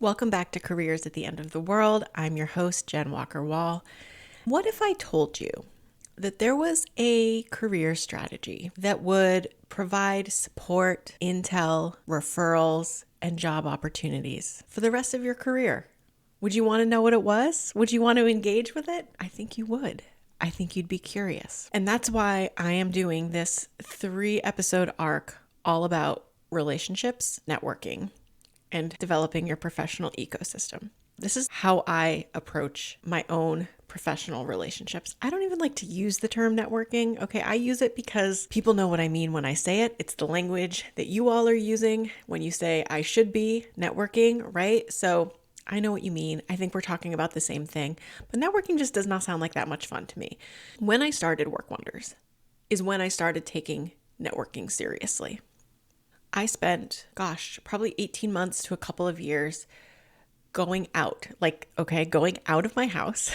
Welcome back to Careers at the End of the World. I'm your host, Jenn Walker Wall. What if I told you that there was a career strategy that would provide support, intel, referrals, and job opportunities for the rest of your career? Would you want to know what it was? Would you want to engage with it? I think you would. I think you'd be curious. And that's why I am doing this 3-episode arc all about relationships, networking, and developing your professional ecosystem. This is how I approach my own professional relationships. I don't even like to use the term networking. Okay, I use it because people know what I mean when I say it. It's the language that you all are using when you say I should be networking, right? So I know what you mean. I think we're talking about the same thing, but networking just does not sound like that much fun to me. When I started Work Wonders is when I started taking networking seriously. I spent, probably 18 months to a couple of years going out of my house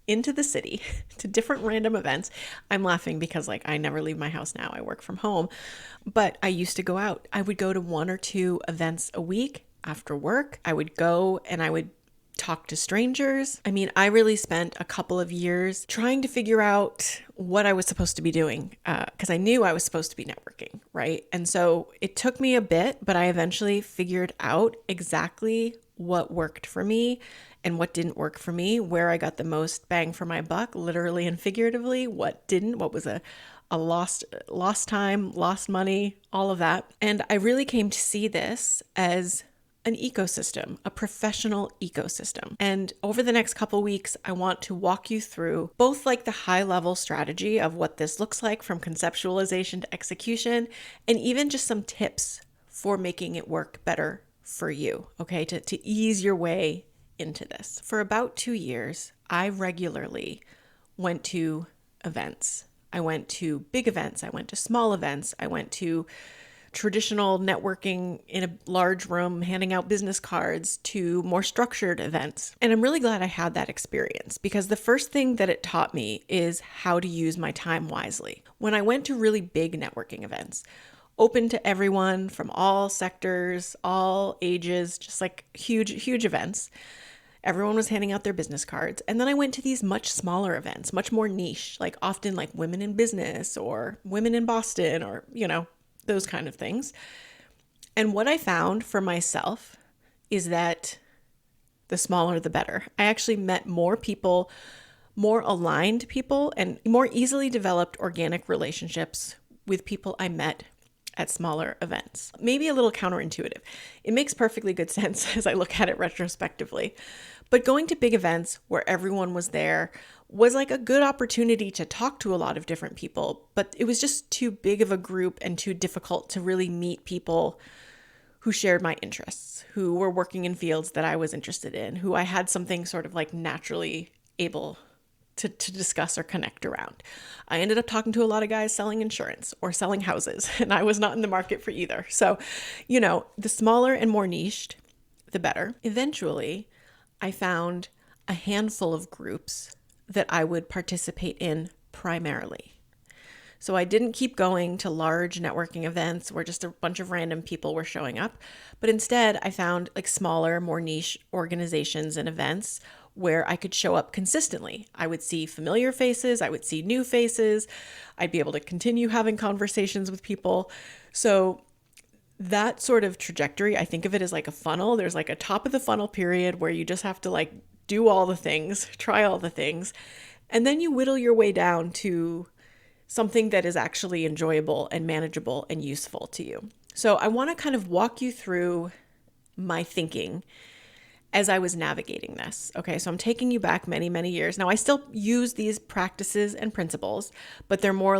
into the city to different random events. I'm laughing because I never leave my house now. I work from home, but I used to go out. I would go to 1 or 2 events a week after work. I would go and I would talk to strangers. I mean, I really spent a couple of years trying to figure out what I was supposed to be doing because I knew I was supposed to be networking, right? And so it took me a bit, but I eventually figured out exactly what worked for me and what didn't work for me, where I got the most bang for my buck, literally and figuratively, what didn't, what was a lost time, lost money, all of that. And I really came to see this as an ecosystem, a professional ecosystem. And over the next couple weeks, I want to walk you through both the high level strategy of what this looks like from conceptualization to execution, and even just some tips for making it work better for you, okay, to ease your way into this. For about 2 years, I regularly went to events. I went to big events. I went to small events. I went to traditional networking in a large room, handing out business cards, to more structured events. And I'm really glad I had that experience because the first thing that it taught me is how to use my time wisely. When I went to really big networking events, open to everyone from all sectors, all ages, just huge events, everyone was handing out their business cards. And then I went to these much smaller events, much more niche, often women in business or women in Boston or, those kind of things. And what I found for myself is that the smaller, the better. I actually met more people, more aligned people, and more easily developed organic relationships with people I met at smaller events. Maybe a little counterintuitive. It makes perfectly good sense as I look at it retrospectively. But going to big events where everyone was there was a good opportunity to talk to a lot of different people, but it was just too big of a group and too difficult to really meet people who shared my interests, who were working in fields that I was interested in, who I had something sort of naturally able to discuss or connect around. I ended up talking to a lot of guys selling insurance or selling houses, and I was not in the market for either. So, the smaller and more niched, the better. Eventually, I found a handful of groups that I would participate in primarily. So I didn't keep going to large networking events where just a bunch of random people were showing up, but instead I found smaller, more niche organizations and events where I could show up consistently. I would see familiar faces, I would see new faces, I'd be able to continue having conversations with people. So that sort of trajectory, I think of it as a funnel. There's a top of the funnel period where you just have to do all the things, try all the things, and then you whittle your way down to something that is actually enjoyable and manageable and useful to you. So I want to kind of walk you through my thinking as I was navigating this. Okay, so I'm taking you back many, many years. Now I still use these practices and principles, but they're more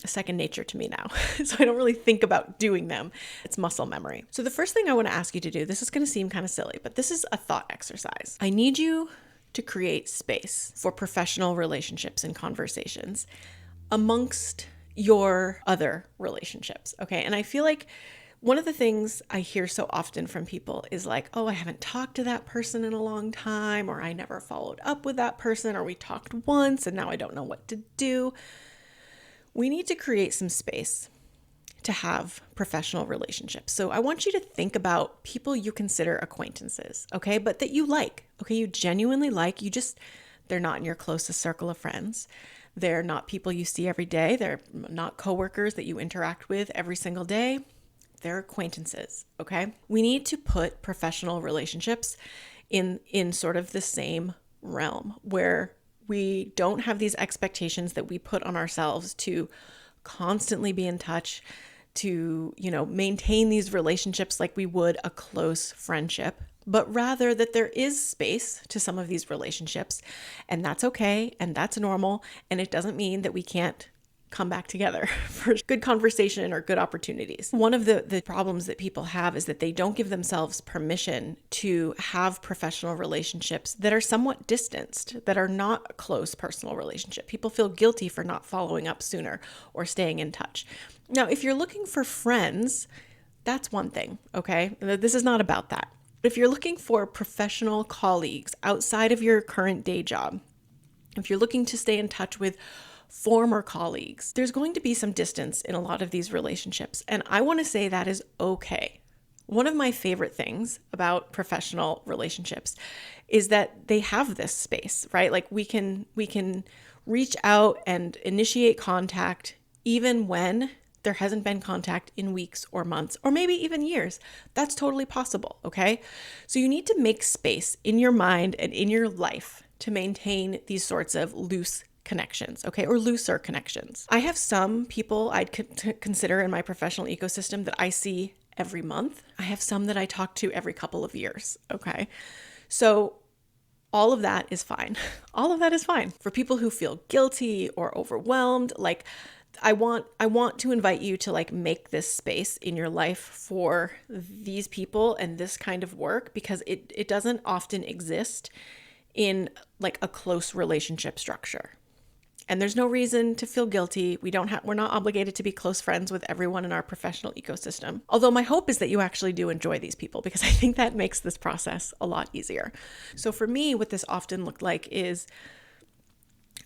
second nature to me now. So I don't really think about doing them. It's muscle memory. So the first thing I want to ask you to do, this is going to seem kind of silly, but this is a thought exercise. I need you to create space for professional relationships and conversations amongst your other relationships. Okay. And I feel one of the things I hear so often from people is oh, I haven't talked to that person in a long time, or I never followed up with that person, or we talked once and now I don't know what to do. We need to create some space to have professional relationships. So I want you to think about people you consider acquaintances, okay? But that you like, okay? You genuinely like, they're not in your closest circle of friends. They're not people you see every day. They're not coworkers that you interact with every single day. They're acquaintances, okay? We need to put professional relationships in sort of the same realm where we don't have these expectations that we put on ourselves to constantly be in touch, to, maintain these relationships like we would a close friendship, but rather that there is space to some of these relationships, and that's okay, and that's normal, and it doesn't mean that we can't come back together for good conversation or good opportunities. One of the problems that people have is that they don't give themselves permission to have professional relationships that are somewhat distanced, that are not a close personal relationship. People feel guilty for not following up sooner or staying in touch. Now, if you're looking for friends, that's one thing, okay? This is not about that. But if you're looking for professional colleagues outside of your current day job, if you're looking to stay in touch with former colleagues, there's going to be some distance in a lot of these relationships. And I want to say that is okay. One of my favorite things about professional relationships is that they have this space, right? Like we can reach out and initiate contact even when there hasn't been contact in weeks or months, or maybe even years. That's totally possible, okay? So you need to make space in your mind and in your life to maintain these sorts of loose connections, okay, or looser connections. I have some people I'd consider in my professional ecosystem that I see every month. I have some that I talk to every couple of years, okay? So all of that is fine. All of that is fine. For people who feel guilty or overwhelmed, like I want to invite you to like make this space in your life for these people and this kind of work, because it doesn't often exist in like a close relationship structure. And there's no reason to feel guilty. We're not obligated to be close friends with everyone in our professional ecosystem. Although my hope is that you actually do enjoy these people, because I think that makes this process a lot easier. So for me, what this often looked like is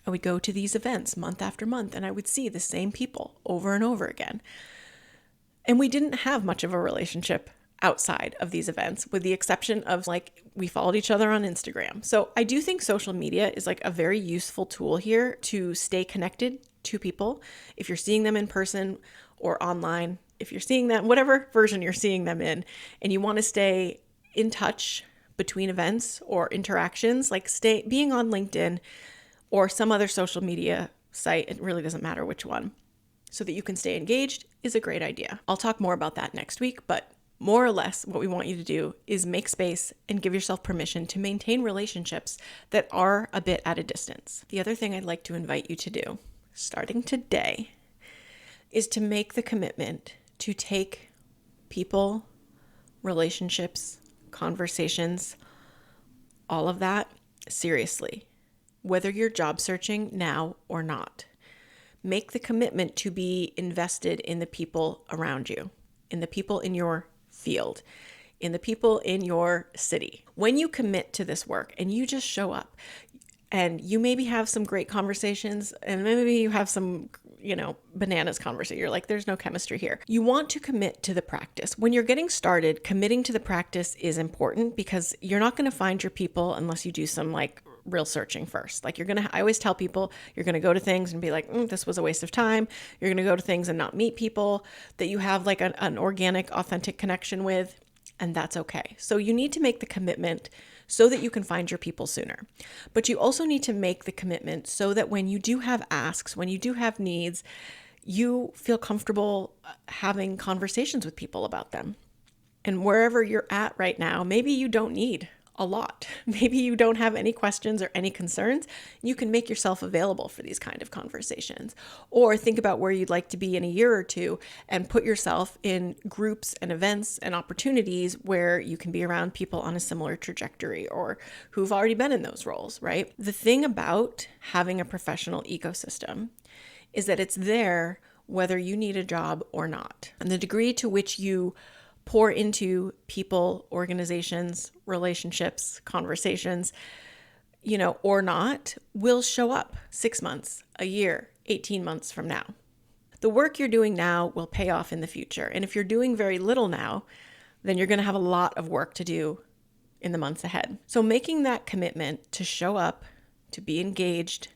I would go to these events month after month and I would see the same people over and over again. And we didn't have much of a relationship outside of these events, with the exception of like we followed each other on Instagram. So I do think social media is like a very useful tool here to stay connected to people. If you're seeing them in person or online, if you're seeing them, whatever version you're seeing them in, and you want to stay in touch between events or interactions, like being on LinkedIn or some other social media site, it really doesn't matter which one, so that you can stay engaged is a great idea. I'll talk more about that next week, but more or less, what we want you to do is make space and give yourself permission to maintain relationships that are a bit at a distance. The other thing I'd like to invite you to do, starting today, is to make the commitment to take people, relationships, conversations, all of that seriously, whether you're job searching now or not. Make the commitment to be invested in the people around you, in the people in your field, in the people in your city. When you commit to this work and you just show up, and you maybe have some great conversations, and maybe you have some, bananas conversation. You're like, there's no chemistry here. You want to commit to the practice. When you're getting started, committing to the practice is important, because you're not going to find your people unless you do some like real searching first. Like I always tell people, you're going to go to things and be like, this was a waste of time. You're going to go to things and not meet people that you have like an organic, authentic connection with, and that's okay. So you need to make the commitment so that you can find your people sooner. But you also need to make the commitment so that when you do have asks, when you do have needs, you feel comfortable having conversations with people about them. And wherever you're at right now, maybe you don't need a lot. Maybe you don't have any questions or any concerns. You can make yourself available for these kind of conversations. Or think about where you'd like to be in a year or two and put yourself in groups and events and opportunities where you can be around people on a similar trajectory or who've already been in those roles, right? The thing about having a professional ecosystem is that it's there whether you need a job or not. And the degree to which you pour into people, organizations, relationships, conversations, or not, will show up 6 months, a year, 18 months from now. The work you're doing now will pay off in the future. And if you're doing very little now, then you're going to have a lot of work to do in the months ahead. So making that commitment to show up, to be engaged,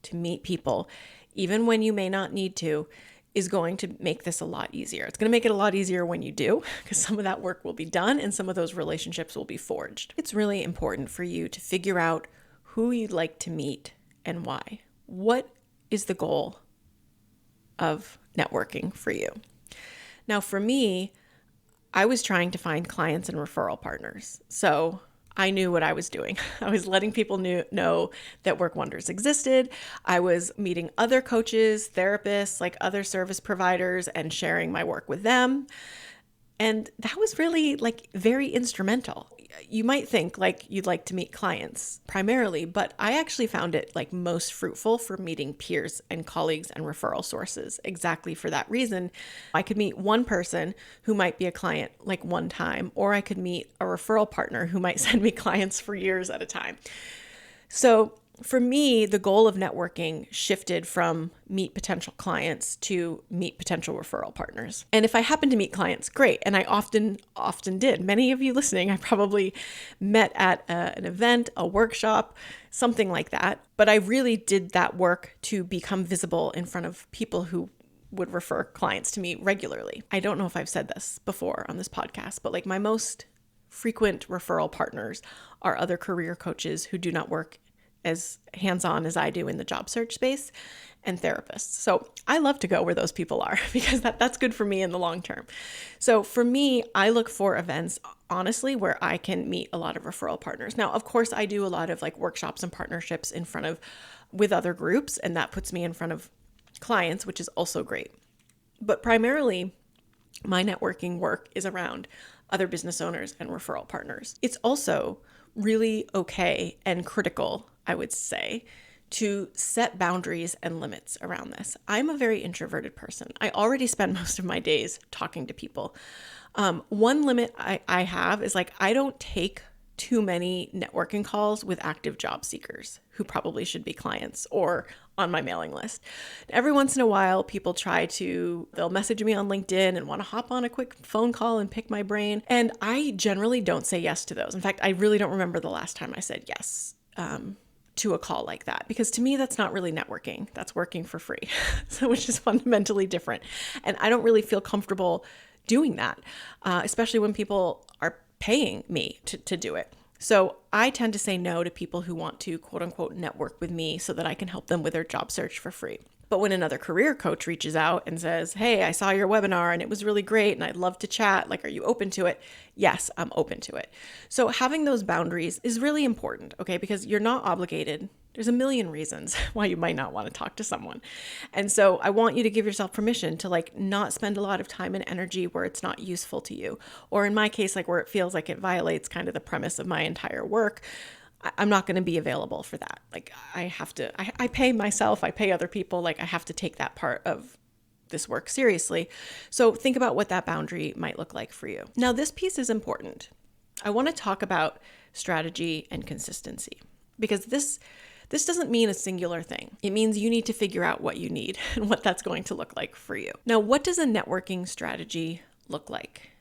to meet people, even when you may not need to, is going to make this a lot easier. It's going to make it a lot easier when you do, because some of that work will be done and some of those relationships will be forged. It's really important for you to figure out who you'd like to meet and why. What is the goal of networking for you? Now, for me, I was trying to find clients and referral partners. So I knew what I was doing. I was letting people know that Work Wonders existed. I was meeting other coaches, therapists, like other service providers, and sharing my work with them. And that was really like very instrumental. You might think like you'd like to meet clients primarily, but I actually found it like most fruitful for meeting peers and colleagues and referral sources. Exactly for that reason. I could meet one person who might be a client like one time, or I could meet a referral partner who might send me clients for years at a time. So for me, the goal of networking shifted from meet potential clients to meet potential referral partners. And if I happen to meet clients, great. And I often did. Many of you listening, I probably met at an event, a workshop, something like that. But I really did that work to become visible in front of people who would refer clients to me regularly. I don't know if I've said this before on this podcast, but like my most frequent referral partners are other career coaches who do not work as hands-on as I do in the job search space, and therapists. So I love to go where those people are because that's good for me in the long term. So for me, I look for events, honestly, where I can meet a lot of referral partners. Now, of course, I do a lot of like workshops and partnerships with other groups, and that puts me in front of clients, which is also great. But primarily, my networking work is around other business owners and referral partners. It's also really okay and critical, I would say, to set boundaries and limits around this. I'm a very introverted person. I already spend most of my days talking to people. One limit I have is like, I don't take too many networking calls with active job seekers who probably should be clients or on my mailing list. Every once in a while, people they'll message me on LinkedIn and want to hop on a quick phone call and pick my brain. And I generally don't say yes to those. In fact, I really don't remember the last time I said yes to a call like that, because to me, that's not really networking. That's working for free, so which is fundamentally different. And I don't really feel comfortable doing that, especially when people are paying me to do it. So I tend to say no to people who want to quote unquote network with me so that I can help them with their job search for free. But when another career coach reaches out and says, hey, I saw your webinar and it was really great and I'd love to chat, like, are you open to it? Yes, I'm open to it. So having those boundaries is really important, okay? Because you're not obligated. There's a million reasons why you might not want to talk to someone. And so I want you to give yourself permission to like not spend a lot of time and energy where it's not useful to you. Or in my case, like where it feels like it violates kind of the premise of my entire work. I'm not going to be available for that. Like I pay myself, I pay other people, like I have to take that part of this work seriously. So think about what that boundary might look like for you. Now, this piece is important. I want to talk about strategy and consistency, because this doesn't mean a singular thing. It means you need to figure out what you need and what that's going to look like for you. Now, what does a networking strategy look like?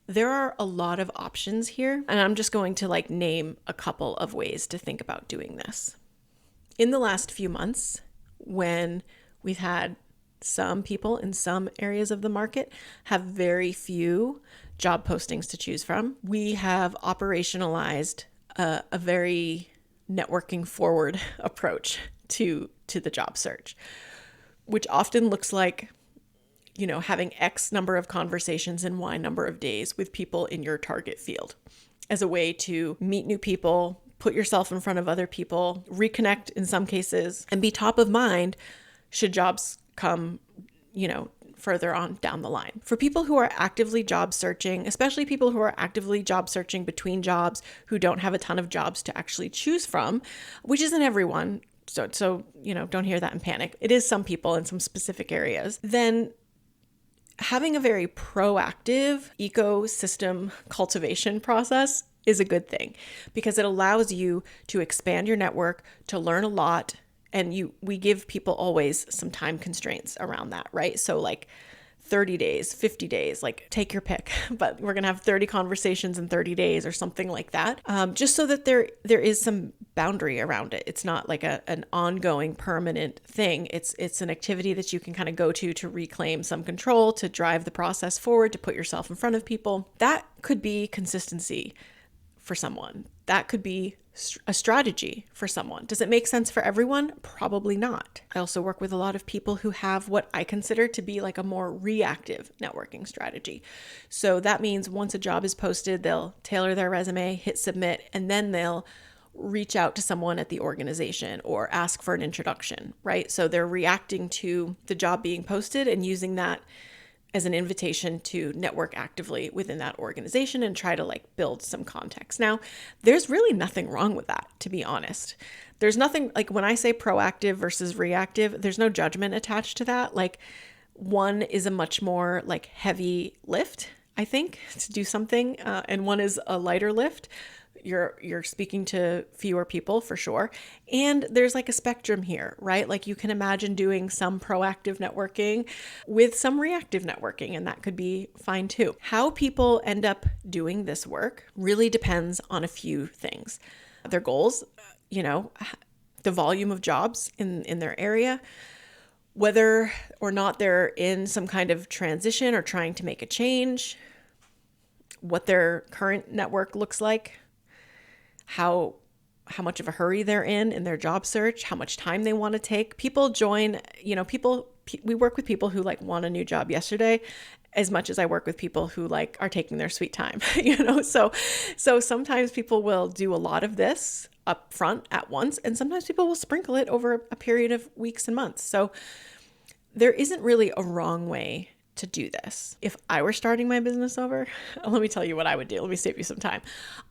There are a lot of options here, and I'm just going to like name a couple of ways to think about doing this. In the last few months, when we've had some people in some areas of the market have very few job postings to choose from, we have operationalized a very networking forward approach to the job search, which often looks like, you know, having X number of conversations in Y number of days with people in your target field as a way to meet new people, put yourself in front of other people, reconnect in some cases, and be top of mind should jobs come, you know, further on down the line. For people who are actively job searching, especially people who are actively job searching between jobs, who don't have a ton of jobs to actually choose from, which isn't everyone, so you know, don't hear that and panic. It is some people in some specific areas. Then having a very proactive ecosystem cultivation process is a good thing, because it allows you to expand your network, to learn a lot, And we give people always some time constraints around that, right? So like 30 days, 50 days, like take your pick, but we're going to have 30 conversations in 30 days or something like that. Just so that there is some boundary around it. It's not like an ongoing permanent thing. It's an activity that you can kind of go to reclaim some control, to drive the process forward, to put yourself in front of people. That could be consistency for someone. That could be a strategy for someone. Does it make sense for everyone? Probably not. I also work with a lot of people who have what I consider to be like a more reactive networking strategy. So that means once a job is posted, they'll tailor their resume, hit submit, and then they'll reach out to someone at the organization or ask for an introduction, right? So they're reacting to the job being posted and using that as an invitation to network actively within that organization and try to like build some context. Now, there's really nothing wrong with that, to be honest. There's nothing, like when I say proactive versus reactive, there's no judgment attached to that. Like one is a much more like heavy lift, I think, to do something, and one is a lighter lift. You're speaking to fewer people for sure. And there's like a spectrum here, right? Like you can imagine doing some proactive networking with some reactive networking, and that could be fine too. How people end up doing this work really depends on a few things. Their goals, the volume of jobs in their area, whether or not they're in some kind of transition or trying to make a change, what their current network looks like, how much of a hurry they're in their job search, how much time they want to take. People join, we work with people who like want a new job yesterday as much as I work with people who like are taking their sweet time, so sometimes people will do a lot of this up front at once, and sometimes people will sprinkle it over a period of weeks and months. So there isn't really a wrong way to do this. If I were starting my business over, let me tell you what I would do. Let me save you some time.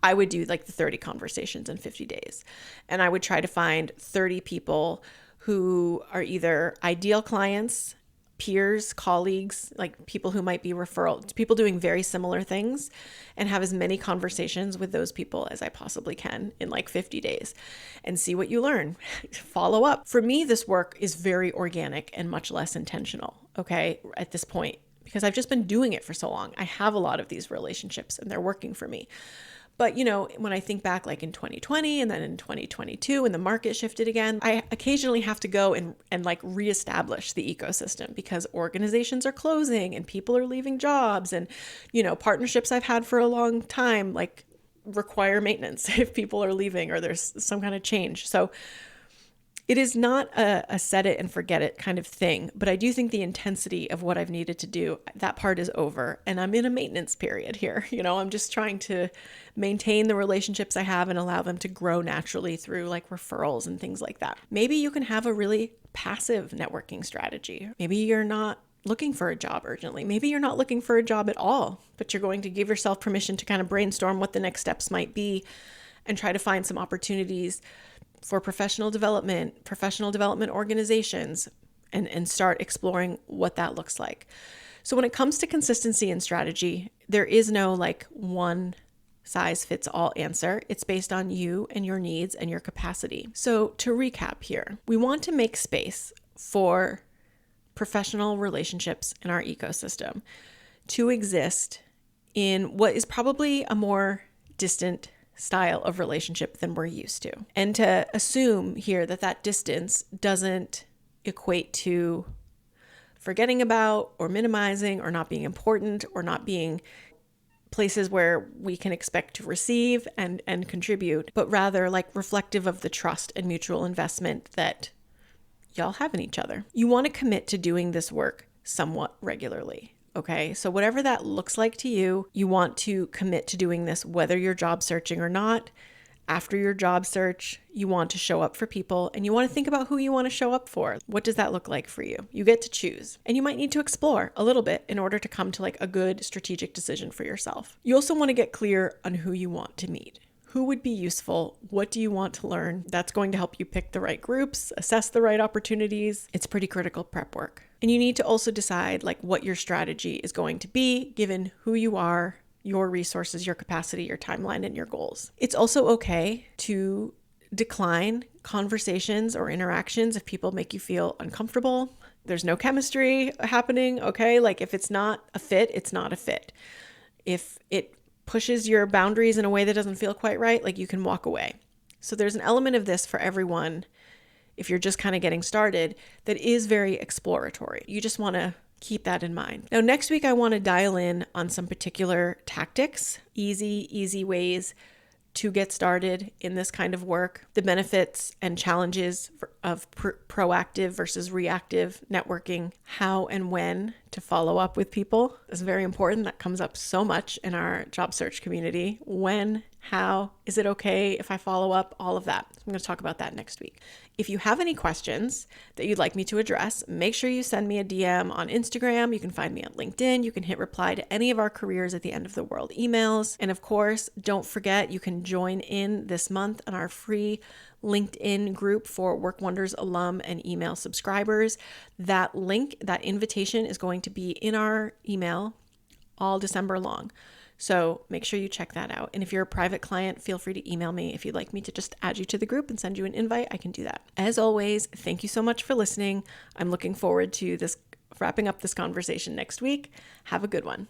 I would do like the 30 conversations in 50 days. And I would try to find 30 people who are either ideal clients, peers, colleagues, like people who might be people doing very similar things, and have as many conversations with those people as I possibly can in like 50 days and see what you learn. Follow up. For me, this work is very organic and much less intentional, okay, at this point, because I've just been doing it for so long. I have a lot of these relationships and they're working for me. But, when I think back like in 2020 and then in 2022 when the market shifted again, I occasionally have to go and like reestablish the ecosystem because organizations are closing and people are leaving jobs, and, partnerships I've had for a long time like require maintenance if people are leaving or there's some kind of change. So it is not a set it and forget it kind of thing, but I do think the intensity of what I've needed to do, that part is over, and I'm in a maintenance period here. I'm just trying to maintain the relationships I have and allow them to grow naturally through like referrals and things like that. Maybe you can have a really passive networking strategy. Maybe you're not looking for a job urgently. Maybe you're not looking for a job at all, but you're going to give yourself permission to kind of brainstorm what the next steps might be and try to find some opportunities for professional development organizations, and start exploring what that looks like. So when it comes to consistency and strategy, there is no like one size fits all answer. It's based on you and your needs and your capacity. So to recap here, we want to make space for professional relationships in our ecosystem to exist in what is probably a more distant style of relationship than we're used to. And to assume here that distance doesn't equate to forgetting about or minimizing or not being important or not being places where we can expect to receive and contribute, but rather like reflective of the trust and mutual investment that y'all have in each other. You want to commit to doing this work somewhat regularly. Okay, so whatever that looks like to you, you want to commit to doing this, whether you're job searching or not. After your job search, you want to show up for people, and you want to think about who you want to show up for. What does that look like for you? You get to choose, and you might need to explore a little bit in order to come to like a good strategic decision for yourself. You also want to get clear on who you want to meet. Who would be useful? What do you want to learn? That's going to help you pick the right groups, assess the right opportunities. It's pretty critical prep work. And you need to also decide like what your strategy is going to be given who you are, your resources, your capacity, your timeline, and your goals. It's also okay to decline conversations or interactions if people make you feel uncomfortable. There's no chemistry happening, okay? Like if it's not a fit, it's not a fit. If it pushes your boundaries in a way that doesn't feel quite right, like you can walk away. So there's an element of this for everyone, if you're just kind of getting started, that is very exploratory. You just want to keep that in mind. Now, next week, I want to dial in on some particular tactics, easy ways to get started in this kind of work, the benefits and challenges of proactive versus reactive networking, how and when to follow up with people is very important. That comes up so much in our job search community. When, how, is it okay if I follow up? All of that. I'm going to talk about that next week. If you have any questions that you'd like me to address, make sure you send me a DM on Instagram. You can find me on LinkedIn. You can hit reply to any of our Careers at the End of the World emails. And of course, don't forget, you can join in this month on our free LinkedIn group for Work Wonders alum and email subscribers. That link, that invitation is going to be in our email all December long. So make sure you check that out. And if you're a private client, feel free to email me. If you'd like me to just add you to the group and send you an invite, I can do that. As always, thank you so much for listening. I'm looking forward to wrapping up this conversation next week. Have a good one.